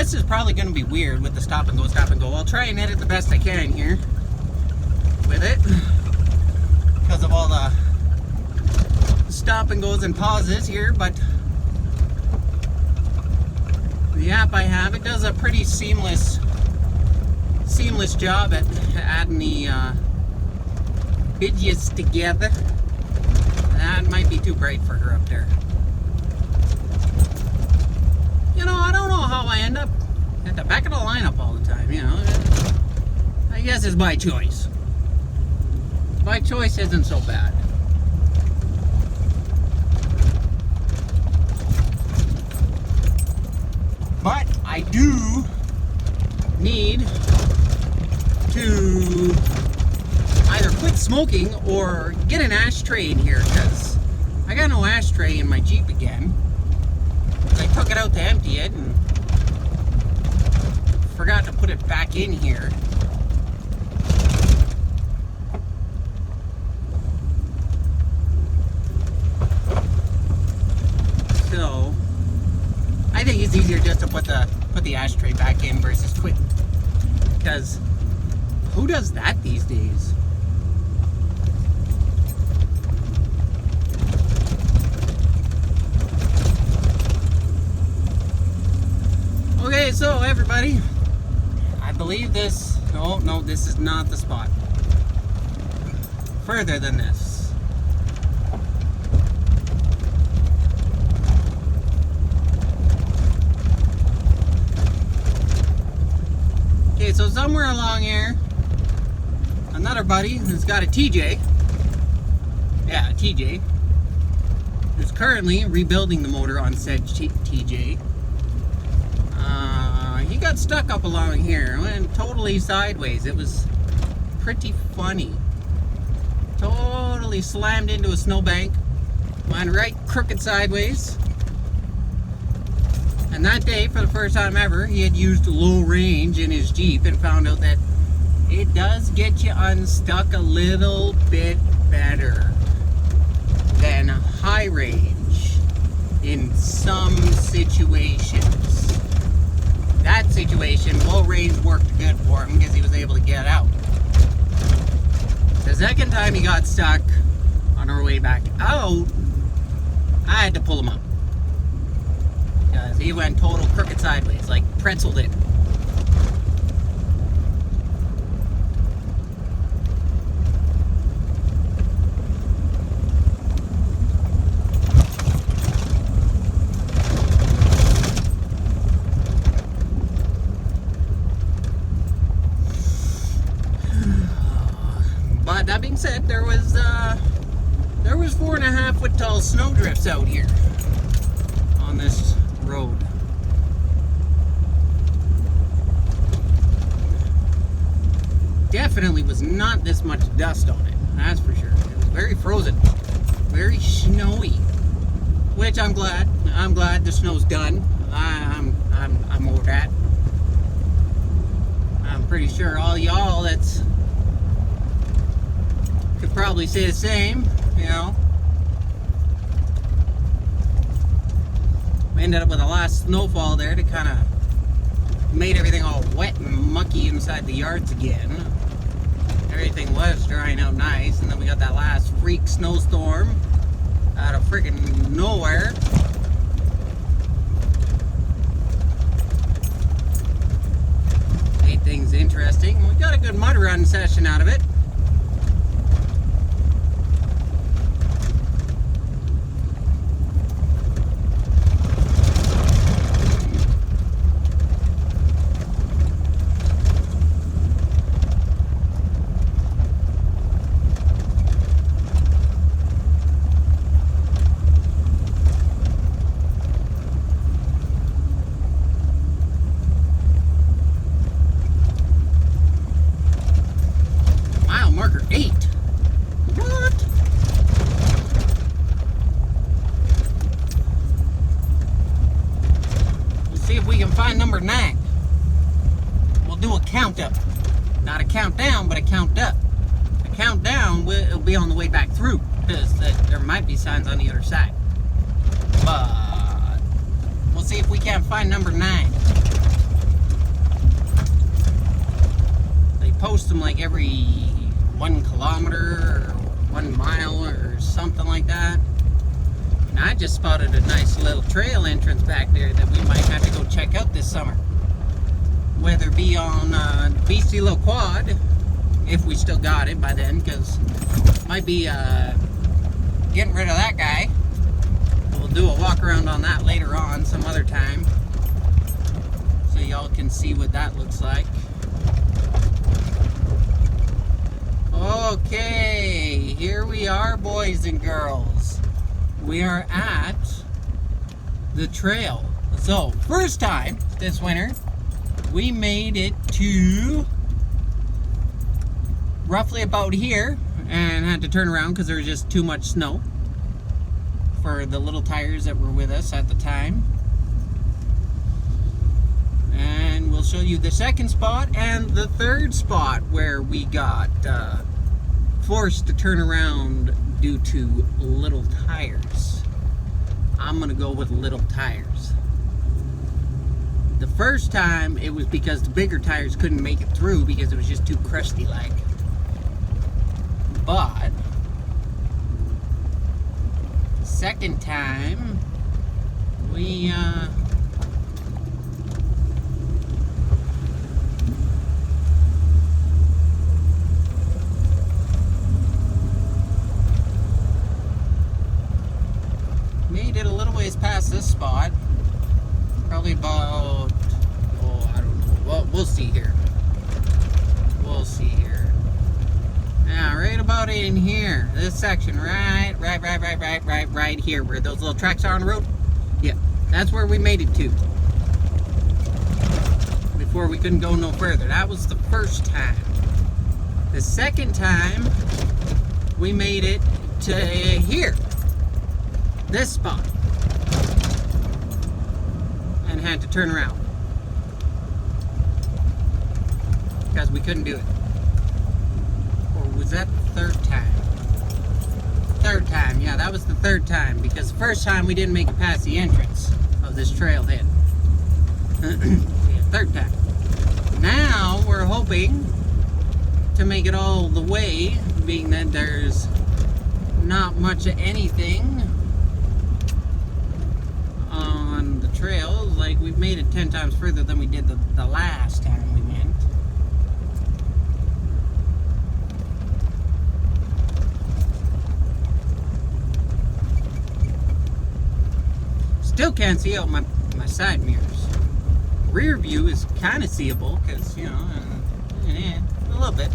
this is probably going to be weird with the stop and go, stop and go. I'll try and edit the best I can here with it because of all the stop and goes and pauses here, but the app I have, it does a pretty seamless job at adding the videos together. That might be too bright for her up there. You know, I don't know how I end up at the back of the lineup all the time, you know. I guess it's my choice. My choice isn't so bad. But I do need to either quit smoking or get an ashtray in here, because I got no ashtray in my Jeep again. I took it out to empty it and forgot to put it back in here. So I think it's easier just to put the ashtray back in versus quit, because who does that these days? Okay, so everybody, I believe this, no, this is not the spot. Further than this. Okay, so somewhere along here, another buddy who's got a TJ, yeah, a TJ, who's currently rebuilding the motor on said TJ. He got stuck up along here, went totally sideways. It was pretty funny. Totally slammed into a snowbank, went right crooked sideways. And that day, for the first time ever, he had used low range in his Jeep and found out that it does get you unstuck a little bit better than high range in some situations. That situation, low range worked good for him because he was able to get out. The second time he got stuck on our way back out, I had to pull him up, because he went total crooked sideways, like pretzeled it. That being said, there was 4.5 foot tall snow drifts out here on this road. Definitely was not this much dust on it, that's for sure. It was very frozen, very snowy, which I'm glad. I'm glad the snow's done. I'm over that. I'm pretty sure all y'all that's could probably say the same, you know. We ended up with a last snowfall there that kind of made everything all wet and mucky inside the yards again. Everything was drying out nice, and then we got that last freak snowstorm out of freaking nowhere. Made things interesting. We got a good mud run session out of it. Marker 8. What? Let's see if we can find number 9. We'll do a count up. Not a countdown, but a count up. A countdown will be on the way back through, because there might be signs on the other side. But we'll see if we can't find number 9. post them like every 1 kilometer or 1 mile or something like that. And I just spotted a nice little trail entrance back there that we might have to go check out this summer. Whether it be on Beastie Little Quad, if we still got it by then, because might be getting rid of that guy. We'll do a walk around on that later on, some other time, so y'all can see what that looks like. Okay, here we are, boys and girls. We are at the trail. So, first time this winter, we made it to roughly about here and had to turn around because there was just too much snow for the little tires that were with us at the time. And we'll show you the second spot and the third spot where we got forced to turn around due to little tires. I'm gonna go with little tires. The first time it was because the bigger tires couldn't make it through because it was just too crusty like. But second time we made it a little ways past this spot. Probably about, oh, I don't know. Well, we'll see here. We'll see here. Now, right about in here, this section, right here, where those little tracks are on the road. Yeah, that's where we made it to. Before we couldn't go no further. That was the first time. The second time, we made it to here. This spot. And had to turn around. Because we couldn't do it. Or was that the third time? Third time, yeah, that was the third time. Because the first time we didn't make it past the entrance of this trailhead. Yeah, third time. Now we're hoping to make it all the way, being that there's not much of anything on the trails. Like, we've made it 10 times further than we did the last time we went. Still can't see out my side mirrors. Rear view is kind of seeable because, you know, a little bit.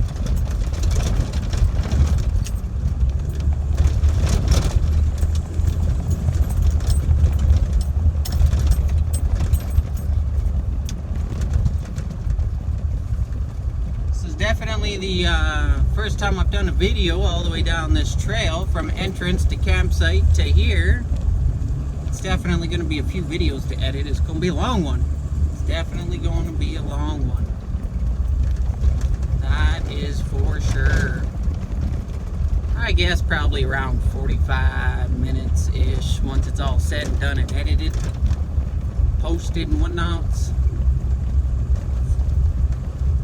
Definitely the first time I've done a video all the way down this trail from entrance to campsite to here. It's definitely going to be a few videos to edit. It's going to be a long one. It's definitely going to be a long one. That is for sure. I guess probably around 45 minutes-ish once it's all said and done and edited, posted and whatnot.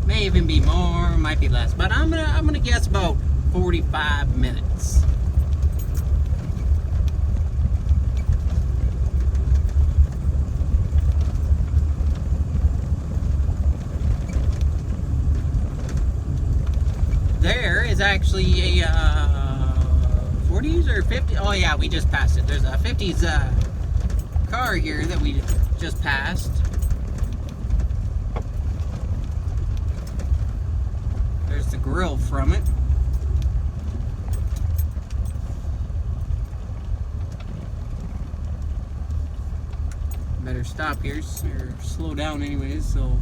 May even be more, might be less, but I'm gonna guess about 45 minutes. There is actually a 40s or 50. Oh yeah, we just passed it. There's a 50s car here that we just passed. There's the grill from it. Better stop here or slow down anyways, so.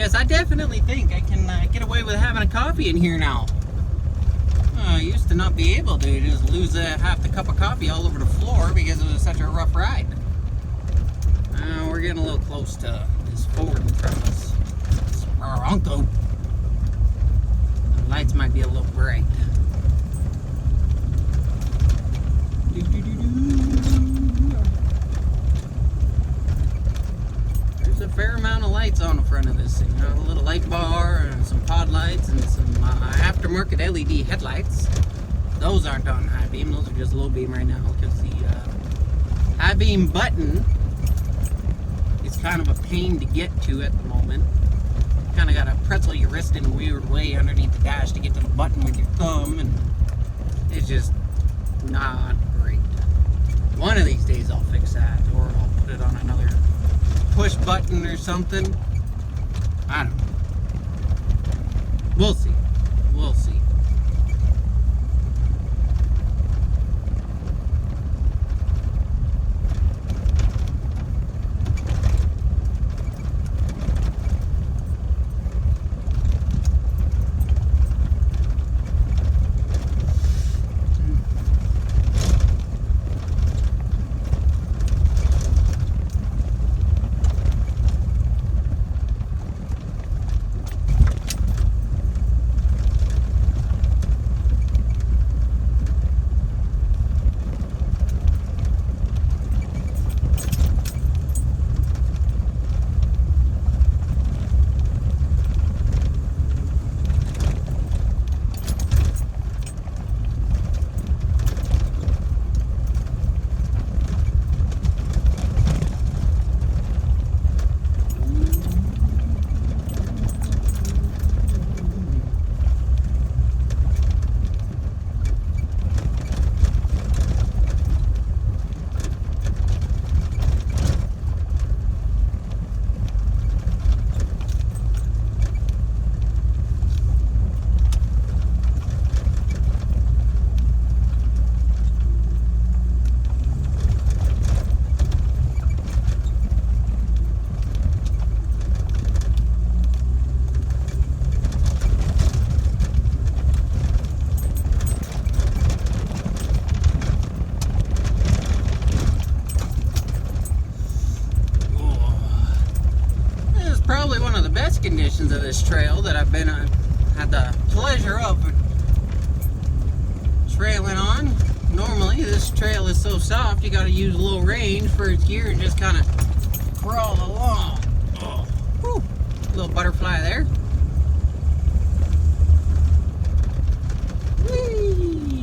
yes, I definitely think I can get away with having a coffee in here now. I used to not be able to just lose half the cup of coffee all over the floor because it was such a rough ride. We're getting a little close to this Ford in front of us. This Bronco. The lights might be a little bright. There's a fair amount of lights on the front of this thing. A little light bar and some pod lights and some aftermarket LED headlights. Those aren't on high beam. Those are just low beam right now because the high beam button is kind of a pain to get to at the moment. Kind of got to pretzel your wrist in a weird way underneath the dash to get to the button with your thumb, and it's just not great. One of these days I'll fix that, or I'll put it on another push button or something. I don't know. We'll see. We'll see. Conditions of this trail that I've been had the pleasure of trailing on. Normally this trail is so soft you got to use a little range for its gear and just kind of crawl along. Oh, whew. Little butterfly there. Whee.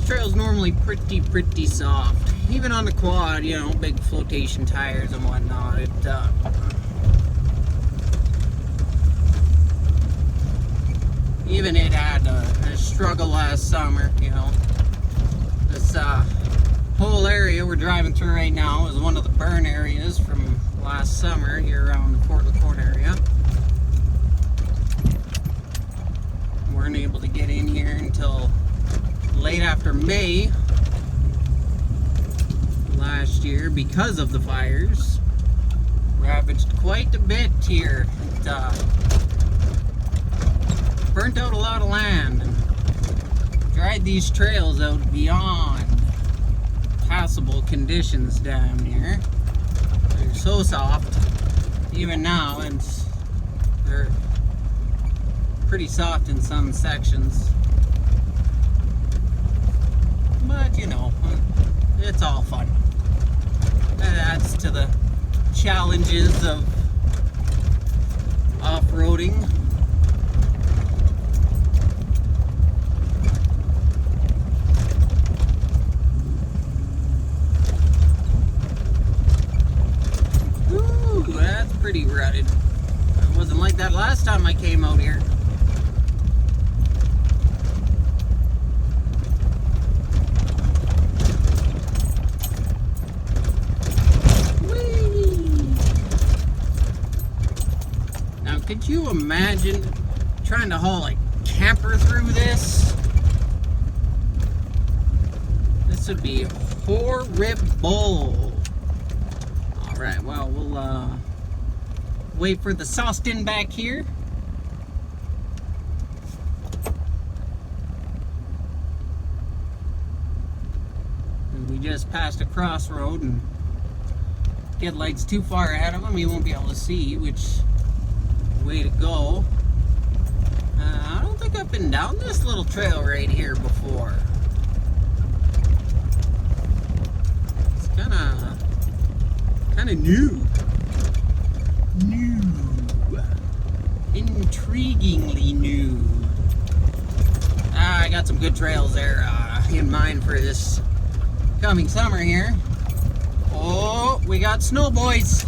Trail's normally pretty soft. Even on the quad, you know, big flotation tires and whatnot. Even it had a struggle last summer, you know. This whole area we're driving through right now is one of the burn areas from last summer here around the Fort LaCourte area. We weren't able to get in here until late after May last year because of the fires. Ravaged quite a bit here. It burnt out a lot of land and dried these trails out beyond passable conditions down here. They're so soft. Even now, they're pretty soft in some sections. But, you know, it's all fun. That adds to the challenges of off-roading. Ooh, that's pretty rutted. It wasn't like that last time I came out here. Could you imagine trying to haul a camper through this. This would be horrible. Alright, well, we'll wait for the Sawston back here. And we just passed a crossroad, and headlights too far ahead of him, you won't be able to see which way to go. I don't think I've been down this little trail right here before. It's kind of new. Intriguingly new. I got some good trails there in mind for this coming summer here. Oh, we got snow, boys.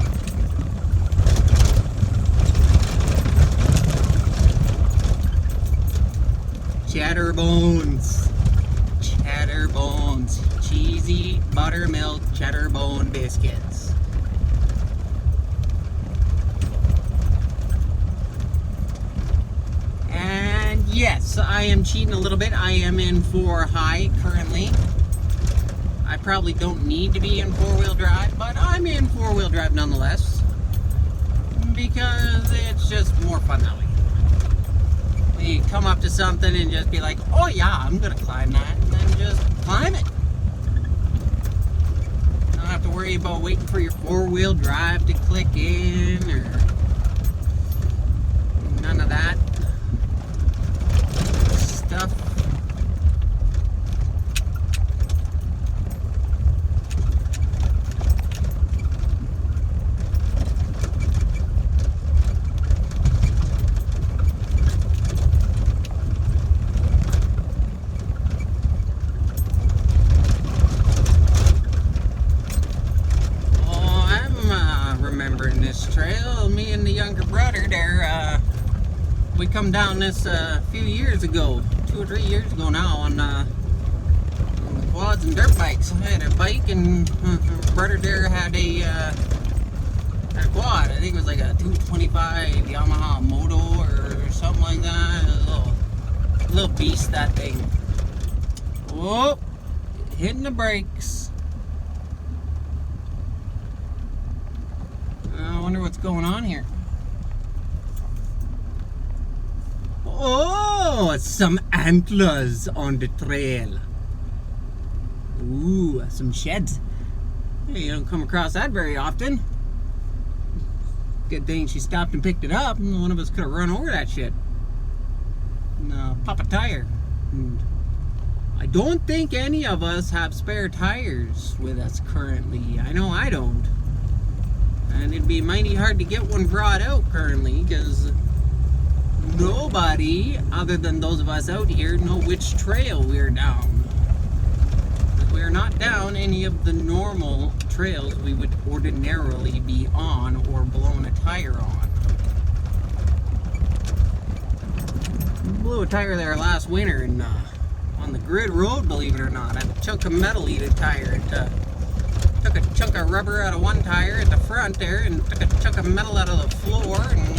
Chatterbones. Chatterbones. Cheesy buttermilk chatterbone biscuits. And yes, I am cheating a little bit. I am in 4 high currently. I probably don't need to be in 4-wheel drive, but I'm in 4-wheel drive nonetheless. Because it's just more fun that way. You come up to something and just be like, oh yeah, I'm gonna climb that, and then just climb it. You don't have to worry about waiting for your 4-wheel drive to click in, or none of that stuff. We come down this a few years ago, 2 or 3 years ago now, on quads and dirt bikes. I had a bike, and my brother there had a quad. I think it was like a 225 Yamaha Moto or something like that. A little beast, that thing. Whoa, hitting the brakes. I wonder what's going on here. Oh, some antlers on the trail. Ooh, some sheds. Hey, you don't come across that very often. Good thing she stopped and picked it up, and one of us could have run over that shit. And pop a tire. And I don't think any of us have spare tires with us currently. I know I don't. And it'd be mighty hard to get one brought out currently, because nobody, other than those of us out here, know which trail we're down. We're not down any of the normal trails we would ordinarily be on or blown a tire on. We blew a tire there last winter, and on the grid road, believe it or not. I had a chunk of metal eat a tire. Took a chunk of rubber out of one tire at the front there, and took a chunk of metal out of the floor, and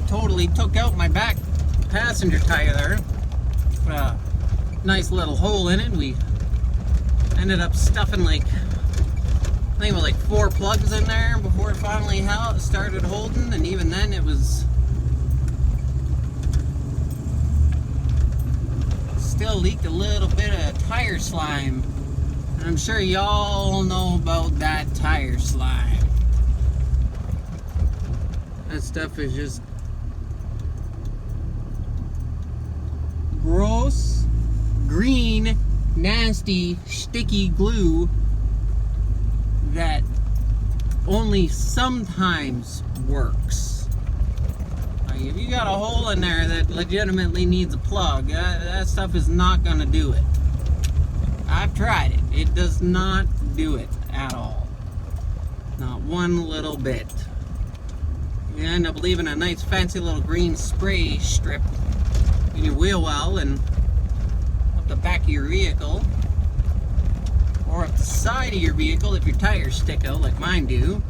totally took out my back passenger tire there. Put a nice little hole in it. We ended up stuffing like, I think it was like 4 plugs in there before it finally started holding, and even then it was still leaked a little bit of tire slime. And I'm sure y'all know about that tire slime. That stuff is just gross, green, nasty, sticky glue that only sometimes works. Like, if you got a hole in there that legitimately needs a plug, that stuff is not gonna do it. I've tried it. It does not do it at all. Not one little bit. You end up leaving a nice fancy little green spray strip in your wheel well and up the back of your vehicle, or up the side side of your vehicle if your tires stick out like mine do.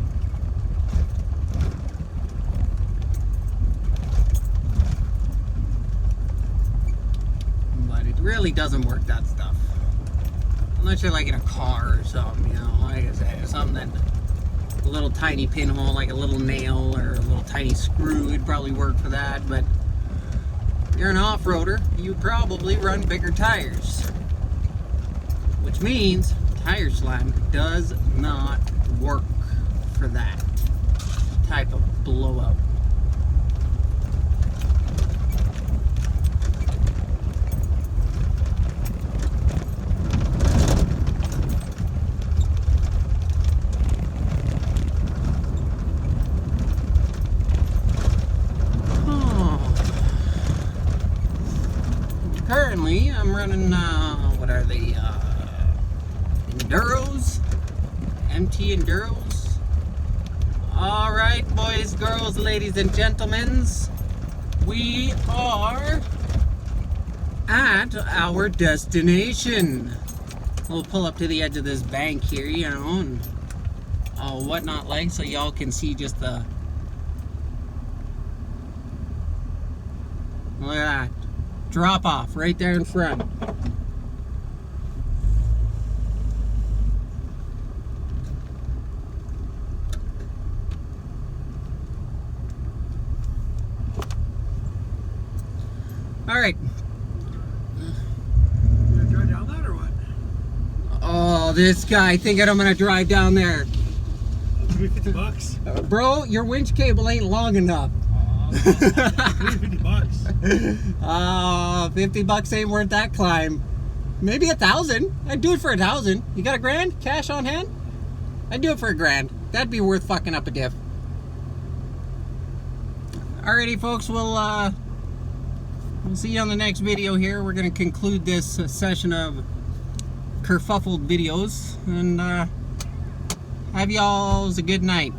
But it really doesn't work, that stuff. Unless you're like in a car or something, you know, like I said, something that a little tiny pinhole, like a little nail or a little tiny screw would probably work for that. But if you're an off-roader, you probably run bigger tires, which means tire slam does not work for that type of blowout. Currently, I'm running, what are they, Enduros? MT Enduros? Alright, boys, girls, ladies, and gentlemen, we are at our destination. We'll pull up to the edge of this bank here, you know, and whatnot like, so y'all can see just the... Look at that. Drop off right there in front. All right. You gonna drive down that or what? Oh, this guy thinking I'm gonna drive down there. Give me 50 bucks. Bro, your winch cable ain't long enough. Give me 50 bucks. 50 bucks ain't worth that climb. Maybe 1,000. I'd do it for 1,000. You got $1,000 cash on hand? I'd do it for $1,000. That'd be worth fucking up a diff. Alrighty, folks. We'll see you on the next video here. We're gonna conclude this session of kerfuffled videos, and have y'all a good night.